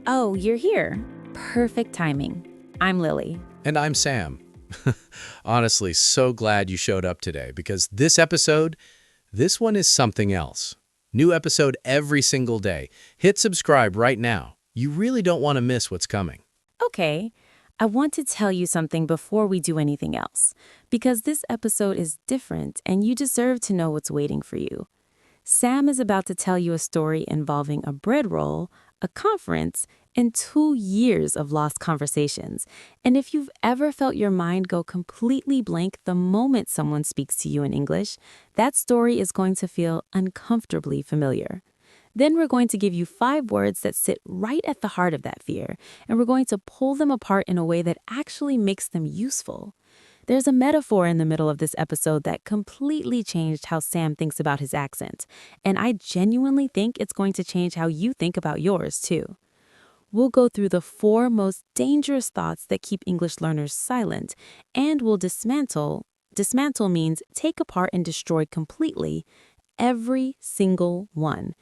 Oh, you're here. Perfect timing. I'm Lily. And I'm Sam. Honestly, so glad you showed up today because this one is something else. New episode every single day. Hit subscribe right now. You really don't want to miss what's coming. Okay, I want to tell you something before we do anything else, because this episode is different and you deserve to know what's waiting for you. Sam is about to tell you a story involving a bread roll, a conference, and 2 years of lost conversations. And if you've ever felt your mind go completely blank the moment someone speaks to you in English, that story is going to feel uncomfortably familiar. Then we're going to give you 5 words that sit right at the heart of that fear, and we're going to pull them apart in a way that actually makes them useful. There's a metaphor in the middle of this episode that completely changed how Sam thinks about his accent, and I genuinely think it's going to change how you think about yours, too. We'll go through the 4 most dangerous thoughts that keep English learners silent, and we'll dismantle means take apart and destroy completely, every single one.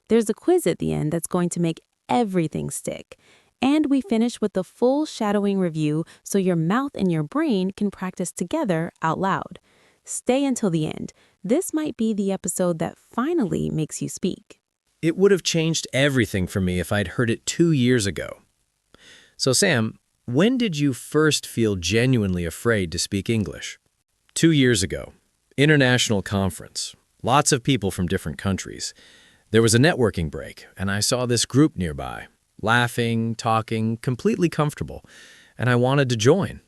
There's a quiz at the end that's going to make everything stick. And we finish with the full shadowing review so your mouth and your brain can practice together out loud. Stay until the end. This might be the episode that finally makes you speak. It would have changed everything for me if I'd heard it 2 years ago. So Sam, when did you first feel genuinely afraid to speak English? 2 years ago. International conference. Lots of people from different countries. There was a networking break, and I saw this group nearby. Laughing, talking, completely comfortable, and I wanted to join.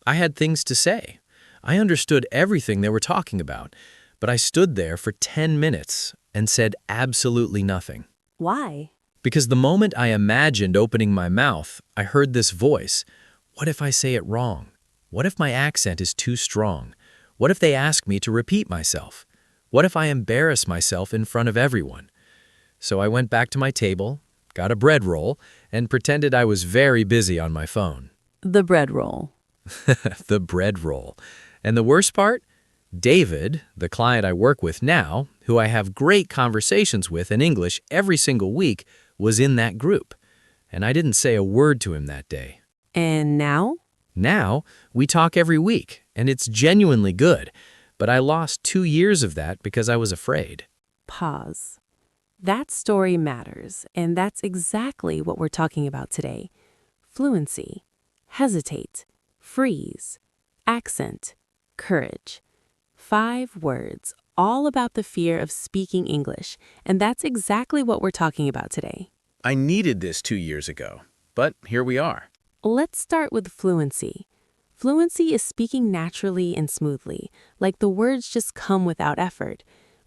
I had things to say. I understood everything they were talking about, but I stood there for 10 minutes and said absolutely nothing. Why? Because the moment I imagined opening my mouth, I heard this voice. What if I say it wrong? What if my accent is too strong? What if they ask me to repeat myself? What if I embarrass myself in front of everyone? So I went back to my table, got a bread roll, and pretended I was very busy on my phone. The bread roll. The bread roll. And the worst part? David, the client I work with now, who I have great conversations with in English every single week, was in that group. And I didn't say a word to him that day. And now? Now, we talk every week, and it's genuinely good. But I lost 2 years of that because I was afraid. Pause. That story matters, and that's exactly what we're talking about today. Fluency, hesitate, freeze, accent, courage. 5 words, all about the fear of speaking English, and that's exactly what we're talking about today. I needed this 2 years ago, but here we are. Let's start with fluency. Fluency is speaking naturally and smoothly, like the words just come without effort.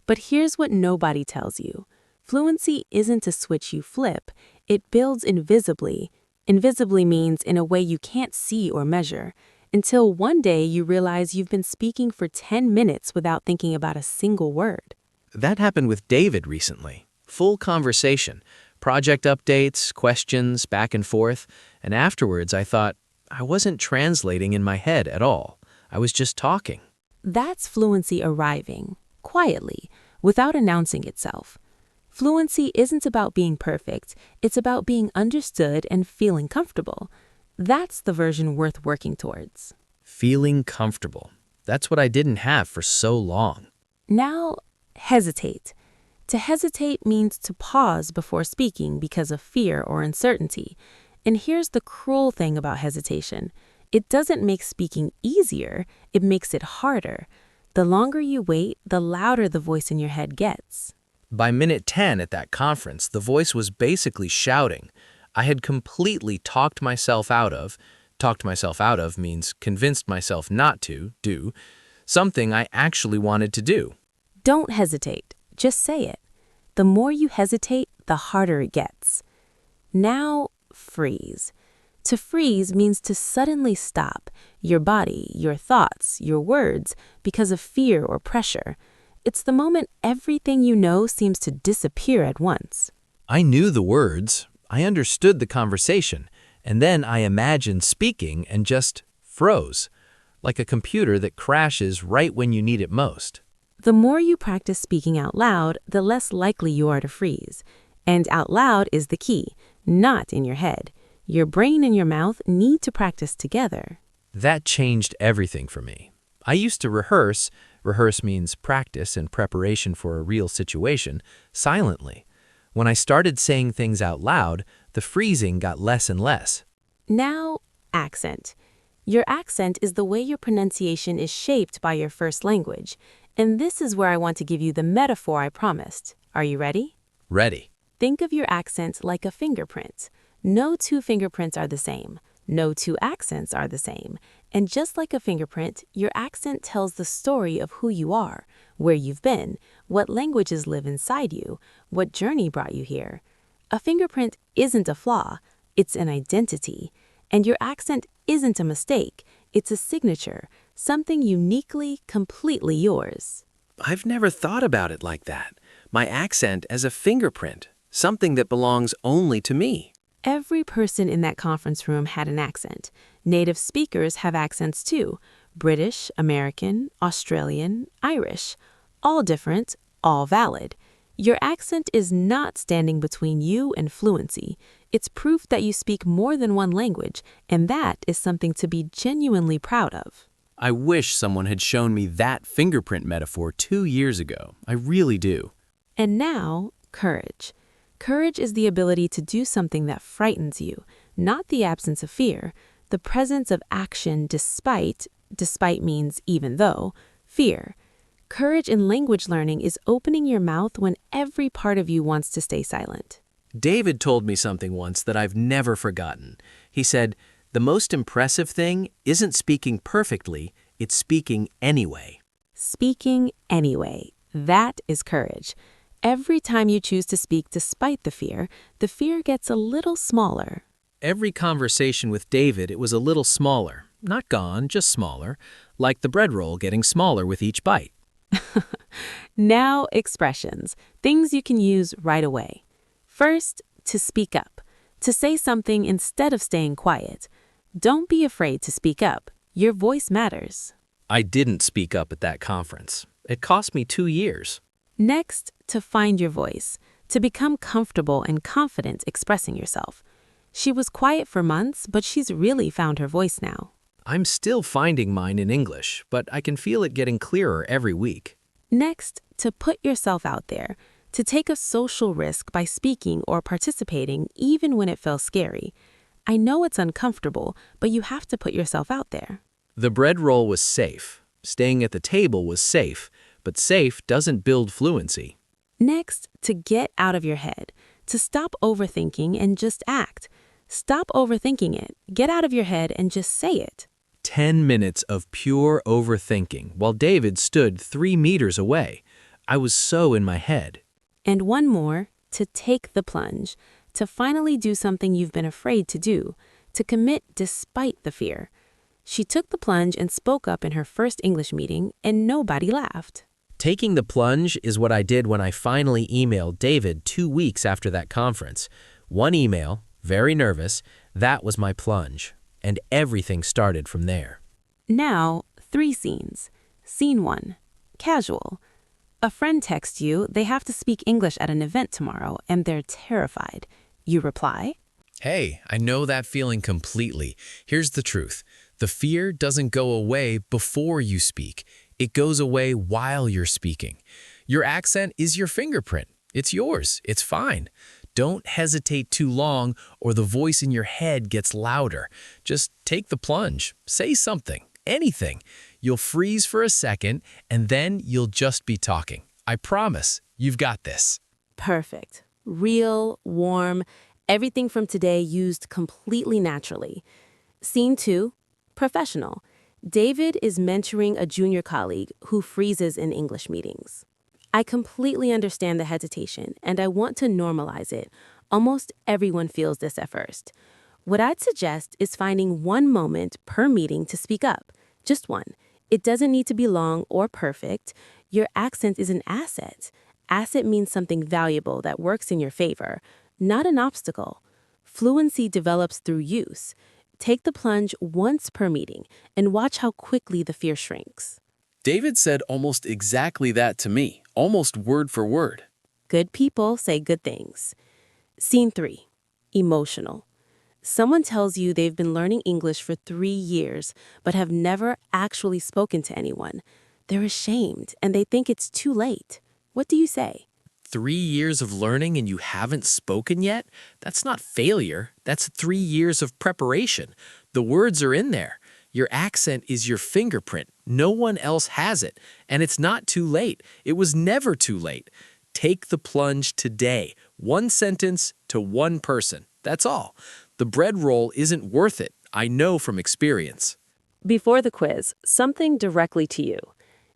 But here's what nobody tells you. Fluency isn't a switch you flip, it builds invisibly. Invisibly means in a way you can't see or measure, until one day you realize you've been speaking for 10 minutes without thinking about a single word. That happened with David recently. Full conversation, project updates, questions, back and forth, and afterwards I thought I wasn't translating in my head at all. I was just talking. That's fluency arriving, quietly, without announcing itself. Fluency isn't about being perfect, it's about being understood and feeling comfortable. That's the version worth working towards. Feeling comfortable. That's what I didn't have for so long. Now, hesitate. To hesitate means to pause before speaking because of fear or uncertainty. And here's the cruel thing about hesitation. It doesn't make speaking easier, it makes it harder. The longer you wait, the louder the voice in your head gets. By minute 10 at that conference, the voice was basically shouting. I had completely talked myself out of means convinced myself not to do, something I actually wanted to do. Don't hesitate, just say it. The more you hesitate, the harder it gets. Now, freeze. To freeze means to suddenly stop, your body, your thoughts, your words, because of fear or pressure. It's the moment everything you know seems to disappear at once. I knew the words, I understood the conversation, and then I imagined speaking and just froze, like a computer that crashes right when you need it most. The more you practice speaking out loud, the less likely you are to freeze. And out loud is the key. not in your head. Your brain and your mouth need to practice together. That changed everything for me. I used to rehearse, rehearse means practice and preparation for a real situation, silently. When I started saying things out loud, the freezing got less and less. Now, accent. Your accent is the way your pronunciation is shaped by your first language. And this is where I want to give you the metaphor I promised. Are you ready? Ready. Think of your accent like a fingerprint. No two fingerprints are the same. No two accents are the same. And just like a fingerprint, your accent tells the story of who you are, where you've been, what languages live inside you, what journey brought you here. A fingerprint isn't a flaw, it's an identity. And your accent isn't a mistake, it's a signature, something uniquely, completely yours. I've never thought about it like that. My accent as a fingerprint, something that belongs only to me. Every person in that conference room had an accent. Native speakers have accents too. British, American, Australian, Irish. All different, all valid. Your accent is not standing between you and fluency. It's proof that you speak more than one language, and that is something to be genuinely proud of. I wish someone had shown me that fingerprint metaphor 2 years ago. I really do. And now, courage. Courage is the ability to do something that frightens you, not the absence of fear, the presence of action despite means even though, fear. Courage in language learning is opening your mouth when every part of you wants to stay silent. David told me something once that I've never forgotten. He said, "The most impressive thing isn't speaking perfectly, it's speaking anyway." Speaking anyway. That is courage. Every time you choose to speak despite the fear gets a little smaller. Every conversation with David, it was a little smaller. Not gone, just smaller. Like the bread roll getting smaller with each bite. Now, expressions. Things you can use right away. First, to speak up. To say something instead of staying quiet. Don't be afraid to speak up. Your voice matters. I didn't speak up at that conference. It cost me 2 years. Next, to find your voice. To become comfortable and confident expressing yourself. She was quiet for months, but she's really found her voice now. I'm still finding mine in English, but I can feel it getting clearer every week. Next, to put yourself out there. To take a social risk by speaking or participating even when it feels scary. I know it's uncomfortable, but you have to put yourself out there. The bread roll was safe. Staying at the table was safe, but safe doesn't build fluency. Next, to get out of your head. To stop overthinking and just act. Stop overthinking it. Get out of your head and just say it. 10 minutes of pure overthinking while David stood 3 meters away. I was so in my head. And one more, to take the plunge. To finally do something you've been afraid to do. To commit despite the fear. She took the plunge and spoke up in her first English meeting, and nobody laughed. Taking the plunge is what I did when I finally emailed David 2 weeks after that conference. One email, very nervous, that was my plunge. And everything started from there. Now, 3 scenes. Scene 1. Casual. A friend texts you they have to speak English at an event tomorrow, and they're terrified. You reply, Hey, I know that feeling completely. Here's the truth. The fear doesn't go away before you speak. It goes away while you're speaking. Your accent is your fingerprint. It's yours. It's fine. Don't hesitate too long or the voice in your head gets louder. Just take the plunge. Say something, anything. You'll freeze for a second and then you'll just be talking. I promise, you've got this. Perfect. Real, warm, everything from today used completely naturally. Scene 2. Professional. David is mentoring a junior colleague who freezes in English meetings. I completely understand the hesitation, and I want to normalize it. Almost everyone feels this at first. What I'd suggest is finding one moment per meeting to speak up. Just one. It doesn't need to be long or perfect. Your accent is an asset. Asset means something valuable that works in your favor, not an obstacle. Fluency develops through use. Take the plunge once per meeting and watch how quickly the fear shrinks. David said almost exactly that to me, almost word for word. Good people say good things. Scene 3. Emotional. Someone tells you they've been learning English for 3 years, but have never actually spoken to anyone. They're ashamed, and they think it's too late. What do you say? 3 years of learning and you haven't spoken yet? That's not failure. That's 3 years of preparation. The words are in there. Your accent is your fingerprint. No one else has it. And it's not too late. It was never too late. Take the plunge today. One sentence to one person. That's all. The bread roll isn't worth it. I know from experience. Before the quiz, something directly to you.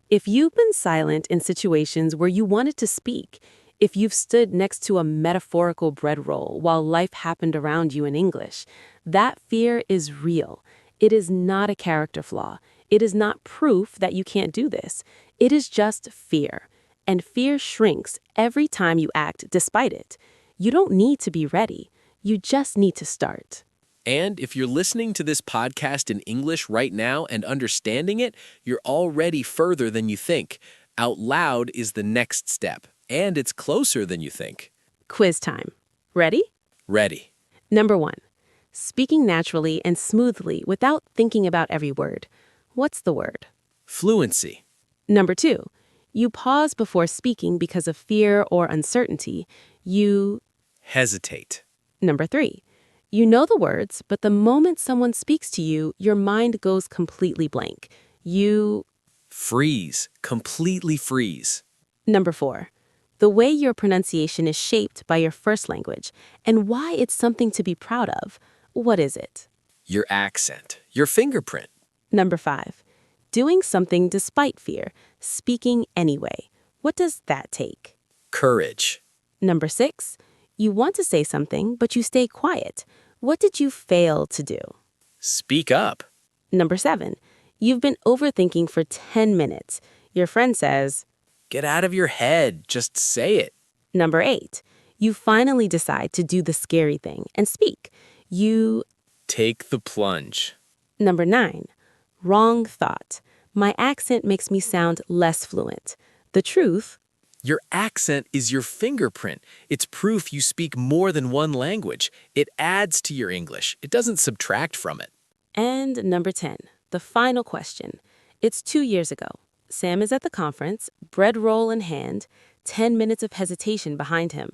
If you've been silent in situations where you wanted to speak, if you've stood next to a metaphorical bread roll while life happened around you in English, that fear is real. It is not a character flaw. It is not proof that you can't do this. It is just fear. And fear shrinks every time you act despite it. You don't need to be ready. You just need to start. And if you're listening to this podcast in English right now and understanding it, you're already further than you think. Out loud is the next step, and it's closer than you think. Quiz time. Ready? Ready. Number 1. Speaking naturally and smoothly without thinking about every word. What's the word? Fluency. Number 2. You pause before speaking because of fear or uncertainty. You... Hesitate. Number 3. You know the words, but the moment someone speaks to you, your mind goes completely blank. You... Freeze. Completely freeze. Number 4. The way your pronunciation is shaped by your first language and why it's something to be proud of. What is it? Your accent. Your fingerprint. Number 5. Doing something despite fear, speaking anyway. What does that take? Courage. Number 6. You want to say something, but you stay quiet. What did you fail to do? Speak up. Number 7. You've been overthinking for 10 minutes. Your friend says... Get out of your head. Just say it. Number 8. You finally decide to do the scary thing and speak. You... Take the plunge. Number 9. Wrong thought. My accent makes me sound less fluent. The truth... Your accent is your fingerprint. It's proof you speak more than one language. It adds to your English. It doesn't subtract from it. And number 10. The final question. It's 2 years ago. Sam is at the conference, bread roll in hand, 10 minutes of hesitation behind him.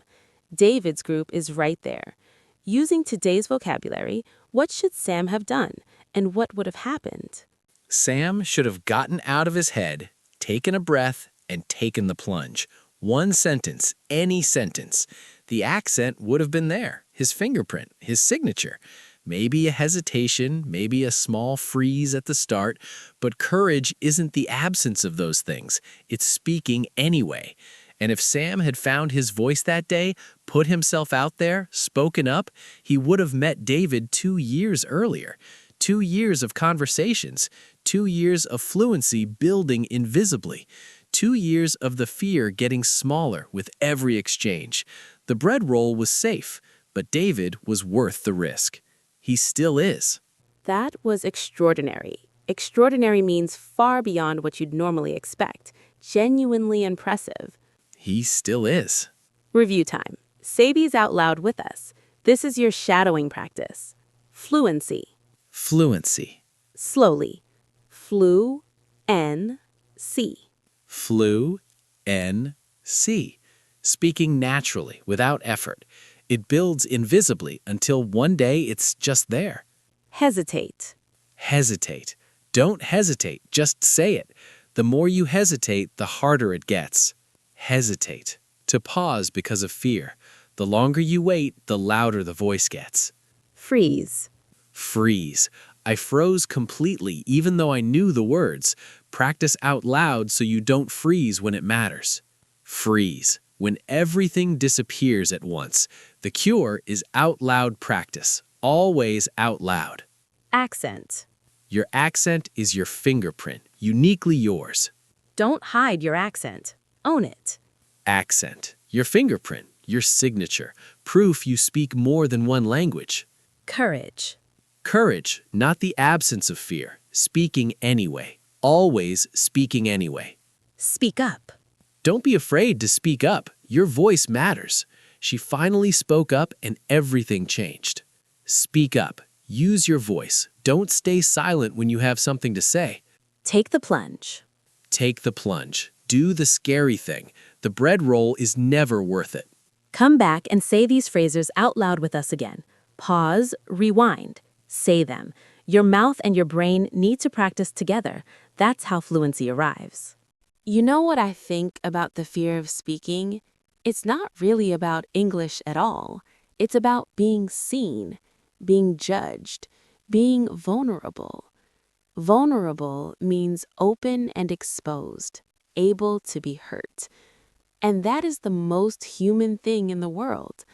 David's group is right there. Using today's vocabulary, what should Sam have done, and what would have happened? Sam should have gotten out of his head, taken a breath, and taken the plunge. One sentence, any sentence. The accent would have been there, his fingerprint, his signature. Maybe a hesitation, maybe a small freeze at the start, but courage isn't the absence of those things. It's speaking anyway. And if Sam had found his voice that day, put himself out there, spoken up, he would have met David 2 years earlier. 2 years of conversations, 2 years of fluency building invisibly, 2 years of the fear getting smaller with every exchange. The bread roll was safe, but David was worth the risk. He still is. That was extraordinary. Extraordinary means far beyond what you'd normally expect. Genuinely impressive. He still is. Review time. Say these out loud with us. This is your shadowing practice. Fluency. Fluency. Slowly. Flu-N-C. Flu-N-C. Speaking naturally, without effort. It builds invisibly until one day it's just there. Hesitate. Hesitate. Don't hesitate, just say it. The more you hesitate, the harder it gets. Hesitate. To pause because of fear. The longer you wait, the louder the voice gets. Freeze. Freeze. I froze completely even though I knew the words. Practice out loud so you don't freeze when it matters. Freeze. When everything disappears at once. The cure is out loud practice. Always out loud. Accent. Your accent is your fingerprint, uniquely yours. Don't hide your accent. Own it. Accent. Your fingerprint, your signature. Proof you speak more than one language. Courage. Courage, not the absence of fear. Speaking anyway. Always speaking anyway. Speak up. Don't be afraid to speak up. Your voice matters. She finally spoke up and everything changed. Speak up. Use your voice. Don't stay silent when you have something to say. Take the plunge. Take the plunge. Do the scary thing. The bread roll is never worth it. Come back and say these phrases out loud with us again. Pause, rewind, say them. Your mouth and your brain need to practice together. That's how fluency arrives. You know what I think about the fear of speaking? It's not really about English at all. It's about being seen, being judged, being vulnerable. Vulnerable means open and exposed, able to be hurt. And that is the most human thing in the world.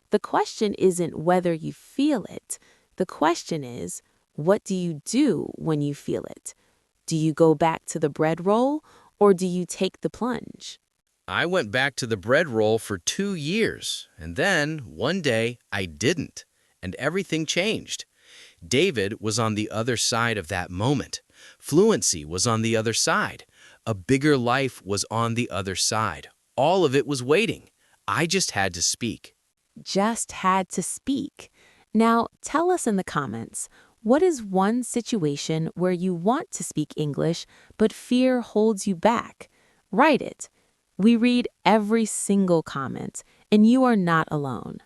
The question isn't whether you feel it. The question is, what do you do when you feel it? Do you go back to the bread roll or do you take the plunge? I went back to the bread roll for 2 years, and then, one day, I didn't, and everything changed. David was on the other side of that moment. Fluency was on the other side. A bigger life was on the other side. All of it was waiting. I just had to speak. Just had to speak. Now, tell us in the comments, what is one situation where you want to speak English, but fear holds you back? Write it. We read every single comment, and you are not alone.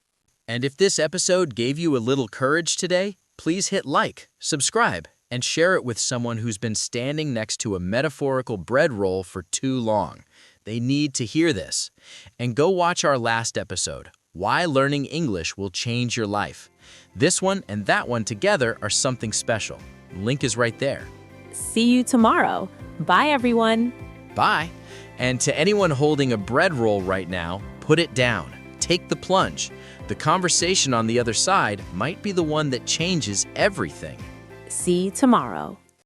And if this episode gave you a little courage today, please hit like, subscribe, and share it with someone who's been standing next to a metaphorical bread roll for too long. They need to hear this. And go watch our last episode, Why Learning English Will Change Your Life. This one and that one together are something special. Link is right there. See you tomorrow. Bye, everyone. Bye. And to anyone holding a bread roll right now, put it down. Take the plunge. The conversation on the other side might be the one that changes everything. See you tomorrow.